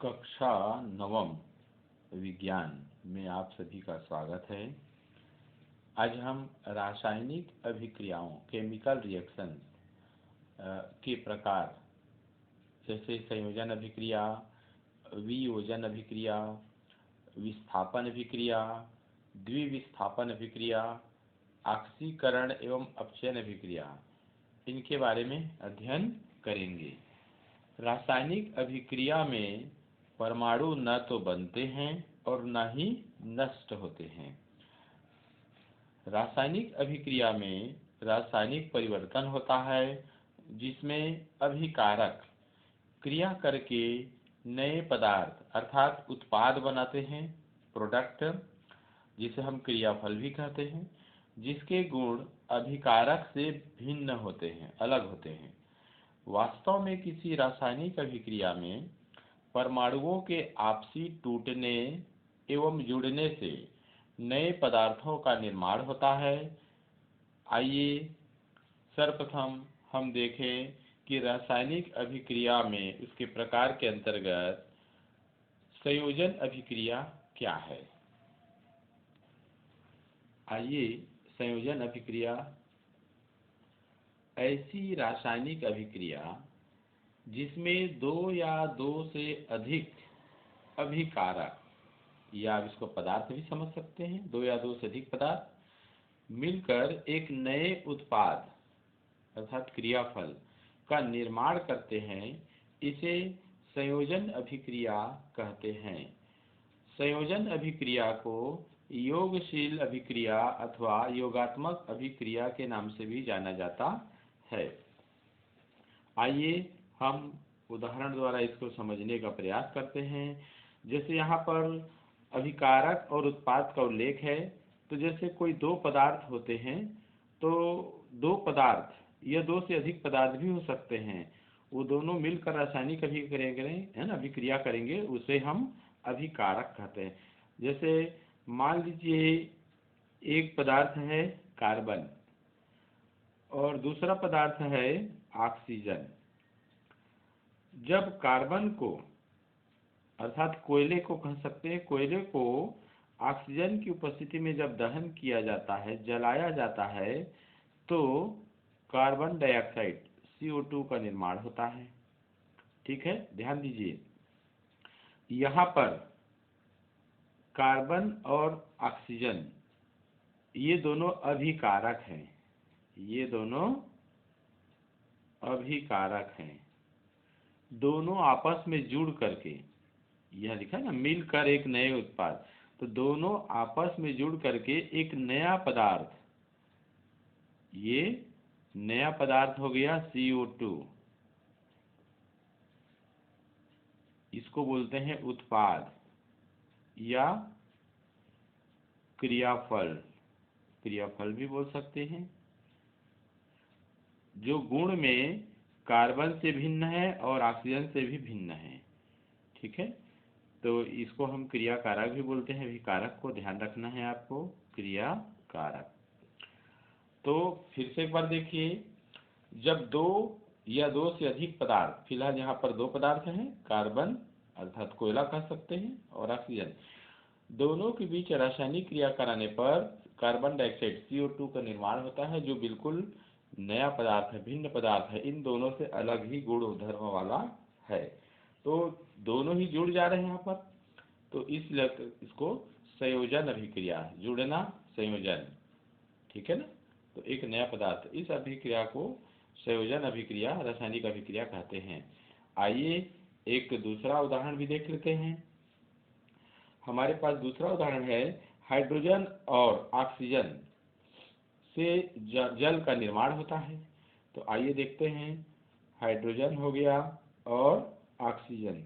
कक्षा नवम विज्ञान में आप सभी का स्वागत है। आज हम रासायनिक अभिक्रियाओं केमिकल रिएक्शन के प्रकार जैसे संयोजन अभिक्रिया, वियोजन अभिक्रिया, विस्थापन अभिक्रिया, द्विविस्थापन अभिक्रिया, ऑक्सीकरण एवं अपचयन अभिक्रिया, इनके बारे में अध्ययन करेंगे। रासायनिक अभिक्रिया में परमाणु न तो बनते हैं और न ही नष्ट होते हैं। रासायनिक अभिक्रिया में रासायनिक परिवर्तन होता है जिसमें अभिकारक क्रिया करके नए पदार्थ अर्थात उत्पाद बनाते हैं, प्रोडक्ट, जिसे हम क्रियाफल भी कहते हैं, जिसके गुण अभिकारक से भिन्न होते हैं, अलग होते हैं। वास्तव में किसी रासायनिक अभिक्रिया में परमाणुओं के आपसी टूटने एवं जुड़ने से नए पदार्थों का निर्माण होता है। आइए सर्वप्रथम हम देखें कि रासायनिक अभिक्रिया में उसके प्रकार के अंतर्गत संयोजन अभिक्रिया क्या है। आइए, संयोजन अभिक्रिया ऐसी रासायनिक अभिक्रिया जिसमें दो या दो से अधिक अभिकारक, या आप इसको पदार्थ भी समझ सकते हैं, दो या दो से अधिक पदार्थ मिलकर एक नए उत्पाद अर्थात क्रियाफल का निर्माण करते हैं, इसे संयोजन अभिक्रिया कहते हैं। संयोजन अभिक्रिया को योगशील अभिक्रिया अथवा योगात्मक अभिक्रिया के नाम से भी जाना जाता है। आइए हम उदाहरण द्वारा इसको समझने का प्रयास करते हैं। जैसे यहाँ पर अभिकारक और उत्पाद का उल्लेख है, तो जैसे कोई दो पदार्थ होते हैं, तो दो पदार्थ या दो से अधिक पदार्थ भी हो सकते हैं, वो दोनों मिलकर रासायनिक अभिक्रिया करेंगे, है ना, अभिक्रिया करेंगे, उसे हम अभिकारक कहते हैं। जैसे मान लीजिए एक पदार्थ है कार्बन और दूसरा पदार्थ है ऑक्सीजन। जब कार्बन को अर्थात कोयले को कह सकते हैं, कोयले को ऑक्सीजन की उपस्थिति में जब दहन किया जाता है, जलाया जाता है, तो कार्बन डाइऑक्साइड CO2 का निर्माण होता है। ठीक है, ध्यान दीजिए, यहाँ पर कार्बन और ऑक्सीजन ये दोनों अभिकारक हैं, ये दोनों अभिकारक हैं। दोनों आपस में जुड़ करके, यह लिखा है ना, मिलकर एक नए उत्पाद, तो दोनों आपस में जुड़ करके एक नया पदार्थ, ये नया पदार्थ हो गया CO2, इसको बोलते हैं उत्पाद या क्रियाफल, क्रियाफल भी बोल सकते हैं, जो गुण में कार्बन से भिन्न है और ऑक्सीजन से भी भिन्न है। ठीक है, तो इसको हम क्रियाकारक भी बोलते हैं। अभिकारक को ध्यान रखना है आपको, क्रियाकारक। तो फिर से एक बार देखिए, जब दो या दो से अधिक पदार्थ, फिलहाल यहाँ पर दो पदार्थ हैं, कार्बन अर्थात कोयला कह सकते हैं और ऑक्सीजन, दोनों के बीच रासायनिक क्रिया कराने पर कार्बन डाइऑक्साइड CO2 का निर्माण होता है, जो बिल्कुल नया पदार्थ है, भिन्न पदार्थ है, इन दोनों से अलग ही गुण धर्म वाला है। तो दोनों ही जुड़ जा रहे हैं यहाँ पर, तो इसलिए इसको संयोजन अभिक्रिया, जुड़ना, संयोजन, ठीक है ना। तो एक नया पदार्थ, इस अभिक्रिया को संयोजन अभिक्रिया, रासायनिक अभिक्रिया कहते हैं। आइए एक दूसरा उदाहरण भी देख लेते हैं। हमारे पास दूसरा उदाहरण है, हाइड्रोजन और ऑक्सीजन से जल का निर्माण होता है। तो आइए देखते हैं, हाइड्रोजन हो गया और ऑक्सीजन,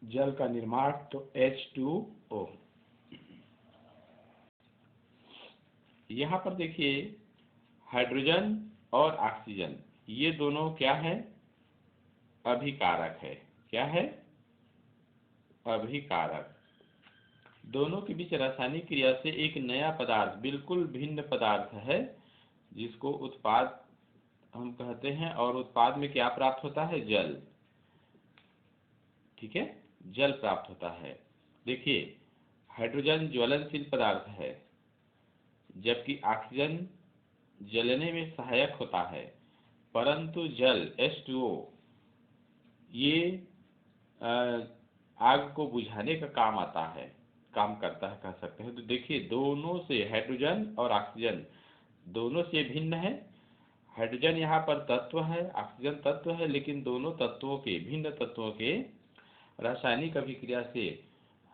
जल का निर्माण, तो H2O। यहाँ पर देखिए, हाइड्रोजन और ऑक्सीजन ये दोनों क्या है, अभिकारक है। क्या है, अभिकारक। दोनों के बीच रासायनिक क्रिया से एक नया पदार्थ, बिल्कुल भिन्न पदार्थ है, जिसको उत्पाद हम कहते हैं, और उत्पाद में क्या प्राप्त होता है, जल। ठीक है, जल प्राप्त होता है। देखिए, हाइड्रोजन ज्वलनशील पदार्थ है, जबकि ऑक्सीजन जलने में सहायक होता है, परंतु जल H2O ये आग को बुझाने का काम आता है, काम करता है कह सकते हैं। तो देखिए, दोनों से हाइड्रोजन और ऑक्सीजन दोनों से भिन्न है। हाइड्रोजन यहाँ पर तत्व है, ऑक्सीजन तत्व है, लेकिन दोनों तत्वों के, भिन्न तत्वों के रासायनिक अभिक्रिया से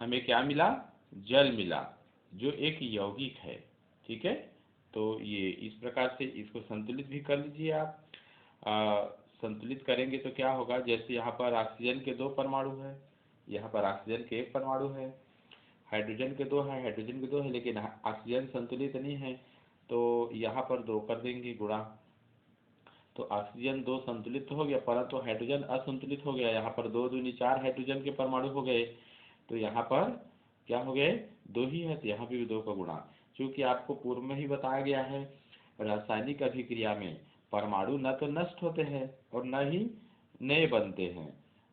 हमें क्या मिला? जल मिला, जो एक यौगिक है। ठीक है, तो ये इस प्रकार से इसको संतुलित भी कर लीजिए आप। संतुलित करेंगे तो क्या होगा? जैसे यहाँ पर ऑक्सीजन के 2 परमाणु है, यहाँ पर ऑक्सीजन के 1 परमाणु है, हाइड्रोजन के 2 है, हाइड्रोजन के 2 है, लेकिन ऑक्सीजन संतुलित नहीं है, तो यहाँ पर 2 कर देंगे गुणा। तो ऑक्सीजन 2 संतुलित हो गया, परंतु हाइड्रोजन असंतुलित हो गया। यहाँ पर 2 दूनी 4 हाइड्रोजन के परमाणु हो गए, तो यहाँ पर क्या हो गए? 2 ही है, तो यहाँ पे भी 2 का गुणा। क्योंकि आपको पूर्व में ही बताया गया है, रासायनिक अभिक्रिया में परमाणु न तो नष्ट होते हैं और न ही नए बनते हैं,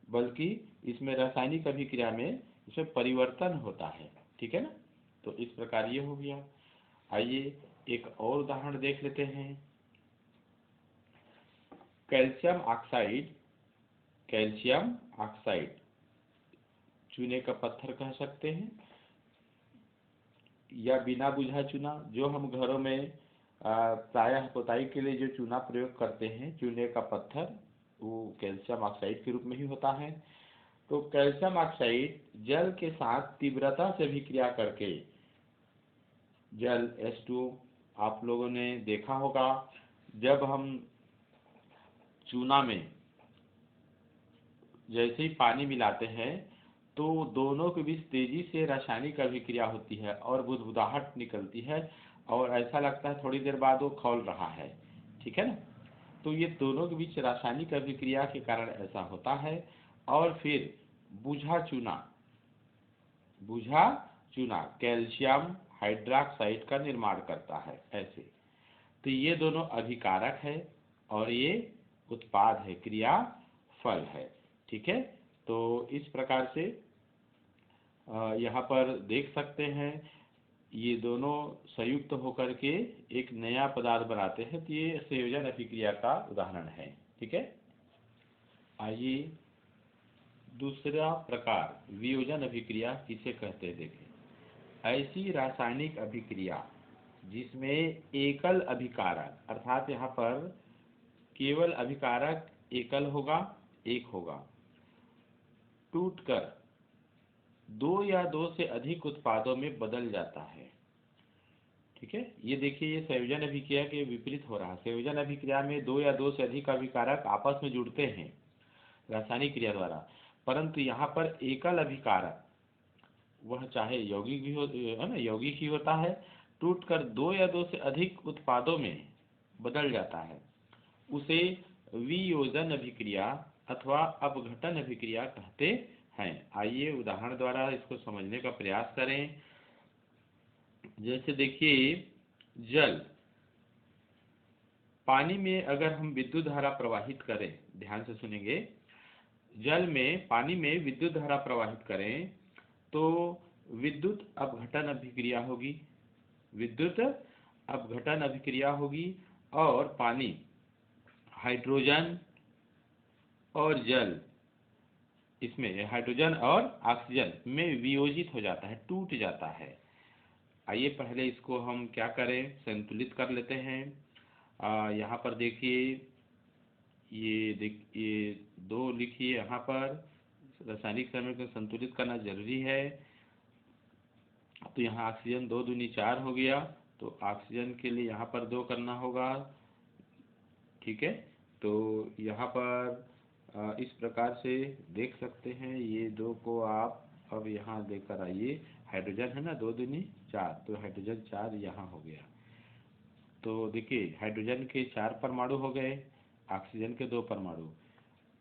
बल्कि इसमें रासायनिक अभिक्रिया में इसमें परिवर्तन होता है। ठीक है ना? तो इस प्रकार ये हो गया। आइए एक और उदाहरण देख लेते हैं। कैल्शियम ऑक्साइड, कैल्शियम ऑक्साइड चूने का पत्थर कह सकते हैं, या बिना बुझा चूना, जो हम घरों में प्रायः पुताई के लिए जो चूना प्रयोग करते हैं, चूने का पत्थर, वो कैल्शियम ऑक्साइड के रूप में ही होता है। तो कैल्शियम ऑक्साइड जल के साथ तीव्रता से अभिक्रिया करके जल H2O, आप लोगों ने देखा होगा, जब हम चूना में जैसे ही पानी मिलाते हैं तो दोनों के बीच तेजी से रासायनिक अभिक्रिया होती है और बुदबुदाहट निकलती है, और ऐसा लगता है थोड़ी देर बाद वो खौल रहा है। ठीक है ना? तो ये दोनों के बीच रासायनिक अभिक्रिया के कारण ऐसा होता है। और फिर बुझा चूना, बुझा चूना कैल्शियम हाइड्रॉक्साइड का निर्माण करता है ऐसे। तो ये दोनों अभिकारक है और ये उत्पाद है, क्रिया फल है। ठीक है, तो इस प्रकार से यहाँ पर देख सकते हैं, ये दोनों संयुक्त होकर के एक नया पदार्थ बनाते हैं। तो ये संयोजन अभिक्रिया का उदाहरण है। ठीक है, आइए दूसरा प्रकार वियोजन अभिक्रिया किसे कहते हैं देखें। ऐसी रासायनिक अभिक्रिया जिसमें एकल अभिकारक, अर्थात यहाँ पर केवल अभिकारक एकल होगा, एक होगा, टूटकर 2 या 2 से अधिक उत्पादों में बदल जाता है। ठीक है, ये देखिए, ये संयोजन अभिक्रिया के विपरीत हो रहा है। संयोजन अभिक्रिया में 2 या 2 से अधिक अभिकारक आपस में जुड़ते हैं रासायनिक क्रिया द्वारा, परंतु यहाँ पर एकल अभिकारक, वह चाहे यौगिक भी हो, है ना, यौगिक ही होता है, टूटकर 2 या 2 से अधिक उत्पादों में बदल जाता है, उसे वियोजन अभिक्रिया अथवा अपघटन अभिक्रिया कहते हैं। आइए उदाहरण द्वारा इसको समझने का प्रयास करें। जैसे देखिए, जल, पानी में अगर हम विद्युत धारा प्रवाहित करें, ध्यान से सुनेंगे, जल में, पानी में विद्युत धारा प्रवाहित करें तो विद्युत अपघटन अभिक्रिया होगी, विद्युत अपघटन अभिक्रिया होगी, और पानी हाइड्रोजन और जल, इसमें हाइड्रोजन और ऑक्सीजन में वियोजित हो जाता है, टूट जाता है। आइए पहले इसको हम क्या करें, संतुलित कर लेते हैं। यहाँ पर देखिए, ये 2 लिखिए यहाँ पर, रासायनिक समीकरण को संतुलित करना जरूरी है। तो यहाँ ऑक्सीजन 2 दूनी 4 हो गया, तो ऑक्सीजन के लिए यहाँ पर 2 करना होगा। ठीक है, तो यहाँ पर इस प्रकार से देख सकते हैं, ये 2 को आप अब यहाँ लेकर आइए। हाइड्रोजन है ना, 2 दूनी 4, तो हाइड्रोजन 4 यहाँ हो गया। तो देखिए, हाइड्रोजन के 4 परमाणु हो गए, ऑक्सीजन के 2 परमाणु,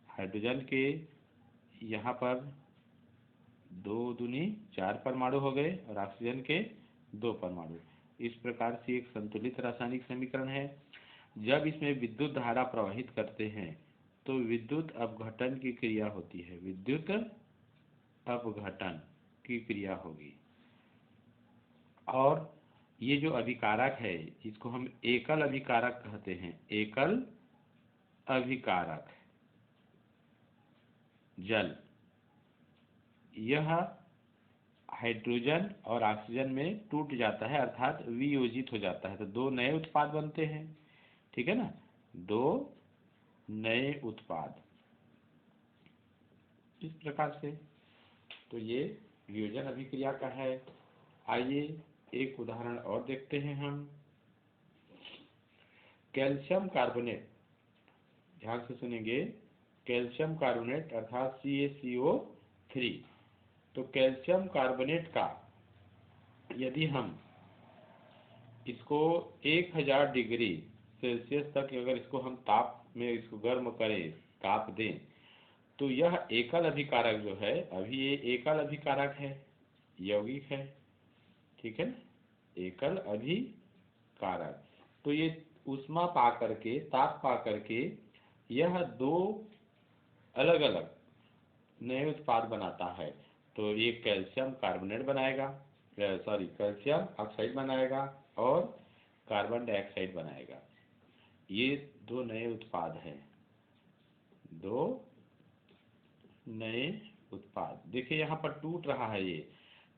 हाइड्रोजन के यहाँ पर 2 दूनी 4 परमाणु हो गए और ऑक्सीजन के 2 परमाणु। इस प्रकार से एक संतुलित रासायनिक समीकरण है। जब इसमें विद्युत धारा प्रवाहित करते हैं तो विद्युत अपघटन की क्रिया होती है, विद्युत अपघटन की क्रिया होगी। और ये जो अभिकारक है इसको हम एकल अभिकारक कहते हैं। एकल अभिकारक जल, यह हाइड्रोजन और ऑक्सीजन में टूट जाता है अर्थात वियोजित हो जाता है, तो दो नए उत्पाद बनते हैं। ठीक है ना, दो नए उत्पाद इस प्रकार से। तो ये वियोजन अभिक्रिया का है। आइए एक उदाहरण और देखते हैं हम। कैल्शियम कार्बोनेट, ध्यान से सुनेंगे, कैल्शियम कार्बोनेट अर्थात CaCO3। तो कैल्शियम कार्बोनेट का यदि हम इसको 1000 डिग्री सेल्सियस तक अगर इसको हम ताप में इसको गर्म करें, ताप दें, तो यह एकल अभिकारक जो है, अभी ये एकल अभिकारक है, यौगिक है। ठीक है ना, एकल अभिकारक। तो ये ऊष्मा पा करके, ताप पा करके यह दो अलग अलग नए उत्पाद बनाता है। तो ये कैल्शियम कार्बोनेट बनाएगा, सॉरी कैल्शियम ऑक्साइड बनाएगा और कार्बन डाइऑक्साइड बनाएगा। ये दो नए उत्पाद हैं, दो नए उत्पाद। देखिए यहाँ पर टूट रहा है, ये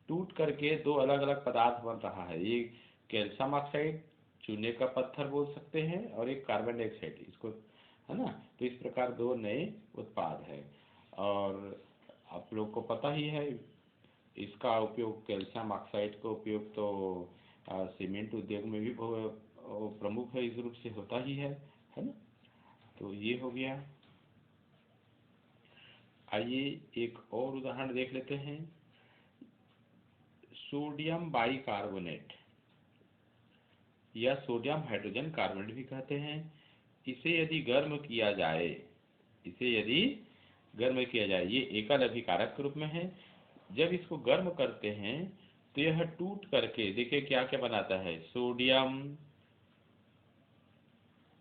टूट करके दो अलग अलग पदार्थ बन रहा है। ये कैल्शियम ऑक्साइड, चूने का पत्थर बोल सकते हैं, और एक कार्बन डाइऑक्साइड, इसको, है ना। तो इस प्रकार दो नए उत्पाद है। और आप लोग को पता ही है इसका उपयोग, कैल्शियम ऑक्साइड का उपयोग तो सीमेंट उद्योग में भी प्रमुख है, इस रूप से होता ही है ना। तो ये हो गया। आइए एक और उदाहरण देख लेते हैं। सोडियम बाइकार्बोनेट या सोडियम हाइड्रोजन कार्बोनेट भी कहते हैं। इसे यदि गर्म किया जाए, ये एकल अभिकारक के रूप में है। जब इसको गर्म करते हैं तो यह टूट करके देखिए क्या क्या बनाता है, सोडियम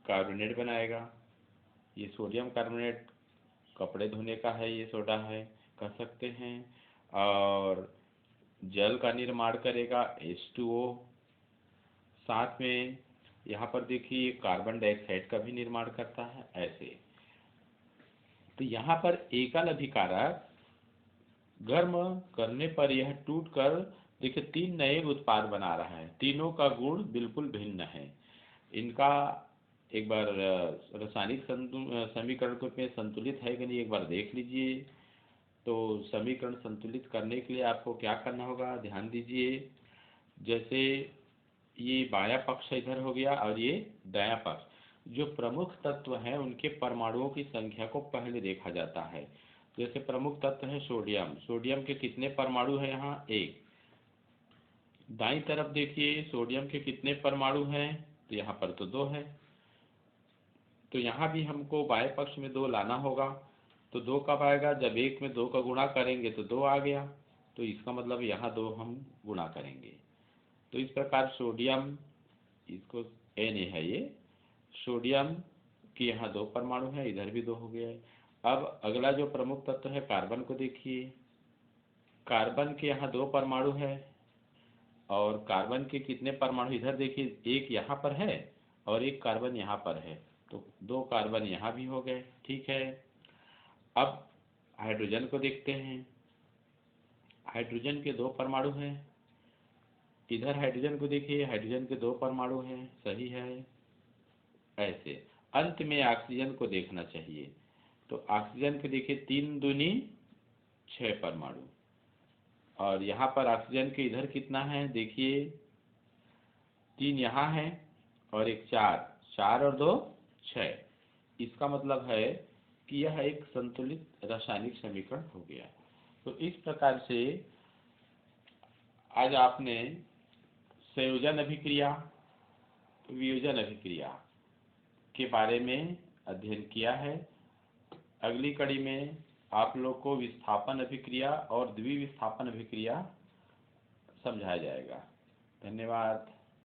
कार्बोनेट बनाएगा। ये सोडियम कार्बोनेट कपड़े धोने का है, ये सोडा है कह सकते हैं। और जल का निर्माण करेगा, H2O। साथ में यहाँ पर देखिए कार्बन डाइऑक्साइड का भी निर्माण करता है, ऐसे। तो यहाँ पर एकल अभिकारक गर्म करने पर यह टूटकर देखिए तीन नए उत्पाद बना रहा है। तीनों का गुण बिल्कुल भिन्न है। इनका एक बार रासायनिक समीकरण को में संतुलित है कि नहीं एक बार देख लीजिए। तो समीकरण संतुलित करने के लिए आपको क्या करना होगा, ध्यान दीजिए। जैसे ये बायां पक्ष इधर हो गया और ये दायां पक्ष, जो प्रमुख तत्व हैं उनके परमाणुओं की संख्या को पहले देखा जाता है। जैसे प्रमुख तत्व है सोडियम, सोडियम के कितने परमाणु हैं, यहाँ एक। दाईं तरफ देखिए सोडियम के कितने परमाणु हैं, तो यहाँ पर तो दो है। तो यहाँ भी हमको बाएं पक्ष में दो लाना होगा। तो दो कब आएगा, जब एक में दो का गुणा करेंगे तो दो आ गया। तो इसका मतलब यहाँ दो हम गुणा करेंगे। तो इस प्रकार सोडियम, इसको N है ये, सोडियम के यहाँ दो परमाणु है, इधर भी दो हो गया है। अब अगला जो प्रमुख तत्व है कार्बन को देखिए, कार्बन के यहाँ दो परमाणु है, और कार्बन के कितने परमाणु इधर देखिए, एक यहाँ पर है और एक कार्बन यहाँ पर है। तो दो कार्बन यहाँ भी हो गए, ठीक है। अब हाइड्रोजन को देखते हैं। हाइड्रोजन के दो परमाणु हैं, इधर हाइड्रोजन को देखिए, हाइड्रोजन के दो परमाणु हैं, सही है। ऐसे अंत में ऑक्सीजन को देखना चाहिए। तो ऑक्सीजन के देखिए 3 दूनी 6 परमाणु, और यहाँ पर ऑक्सीजन के इधर कितना है देखिए, 3 यहाँ है और एक 4, 4 और 2 6। इसका मतलब है कि यह एक संतुलित रासायनिक समीकरण हो गया। तो इस प्रकार से आज आपने संयोजन अभिक्रिया, वियोजन अभिक्रिया के बारे में अध्ययन किया है। अगली कड़ी में आप लोग को विस्थापन अभिक्रिया और द्विविस्थापन अभिक्रिया समझाया जाएगा। धन्यवाद।